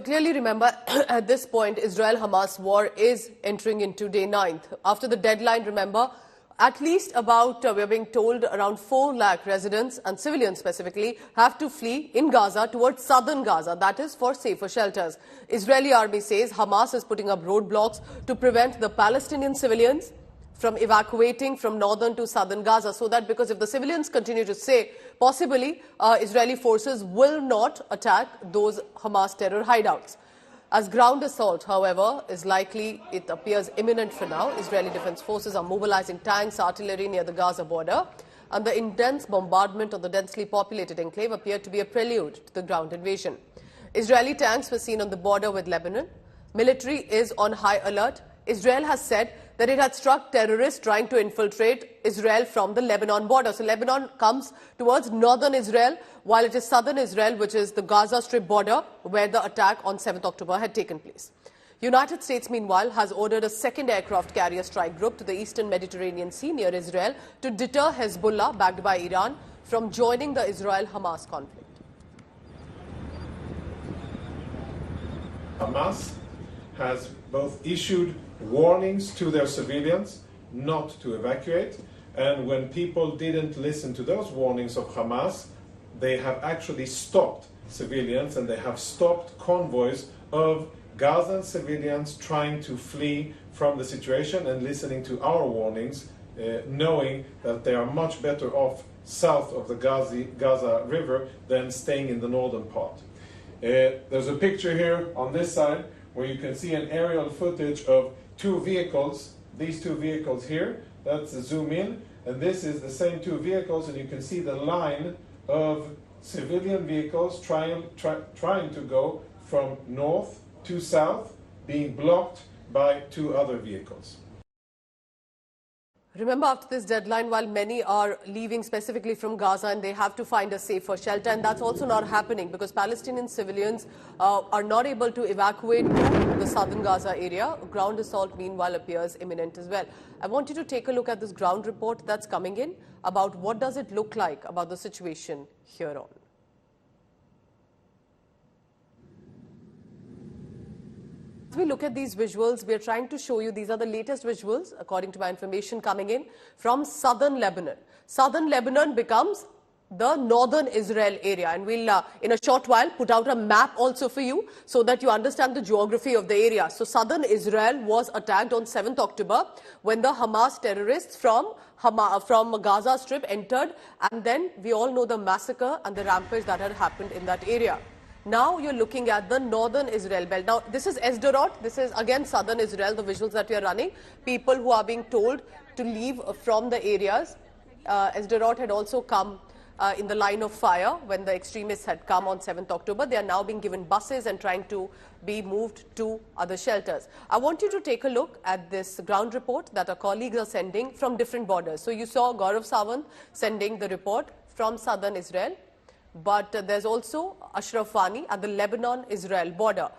clearly remember, at this point, Israel-Hamas war is entering into day 9th. After the deadline, remember, at least about, we are being told, around 4 lakh residents and civilians specifically have to flee in Gaza towards southern Gaza, that is for safer shelters. Israeli army says Hamas is putting up roadblocks to prevent the Palestinian civilians from evacuating from northern to southern Gaza, so that because if the civilians continue to stay, possibly Israeli forces will not attack those Hamas terror hideouts. As ground assault, however, is likely, it appears imminent for now. Israeli defense forces are mobilizing tanks, artillery near the Gaza border, and the intense bombardment of the densely populated enclave appeared to be a prelude to the ground invasion. Israeli tanks were seen on the border with Lebanon. Military is on high alert. Israel has said that it had struck terrorists trying to infiltrate Israel from the Lebanon border. So Lebanon comes towards northern Israel, while it is southern Israel, which is the Gaza Strip border, where the attack on 7th October had taken place. United States, meanwhile, has ordered a second aircraft carrier strike group to the eastern Mediterranean Sea near Israel to deter Hezbollah, backed by Iran, from joining the Israel-Hamas conflict. Hamas has both issued warnings to their civilians not to evacuate, and when people didn't listen to those warnings of Hamas, they have actually stopped civilians and they have stopped convoys of Gazan civilians trying to flee from the situation and listening to our warnings, knowing that they are much better off south of the Gaza River than staying in the northern part. There's a picture here on this side where you can see an aerial footage of 2 vehicles, these 2 vehicles here. That's a zoom in, and this is the same 2 vehicles, and you can see the line of civilian vehicles trying to go from north to south, being blocked by 2 other vehicles. Remember, after this deadline, while many are leaving specifically from Gaza and they have to find a safer shelter, and that's also not happening because Palestinian civilians are not able to evacuate to the southern Gaza area. Ground assault, meanwhile, appears imminent as well. I want you to take a look at this ground report that's coming in about what does it look like about the situation here on. As we look at these visuals, we are trying to show you, these are the latest visuals, according to my information coming in, from southern Lebanon. Southern Lebanon becomes the northern Israel area, and we'll, in a short while, put out a map also for you so that you understand the geography of the area. So southern Israel was attacked on 7th October when the Hamas terrorists from Gaza Strip entered, and then we all know the massacre and the rampage that had happened in that area. Now you're looking at the northern Israel belt. Now this is Esderot, this is again southern Israel, the visuals that we are running. People who are being told to leave from the areas. Esderot had also come in the line of fire when the extremists had come on 7th October. They are now being given buses and trying to be moved to other shelters. I want you to take a look at this ground report that our colleagues are sending from different borders. So you saw Gaurav Sawant sending the report from southern Israel. But there's also Ashraf Wani at the Lebanon-Israel border.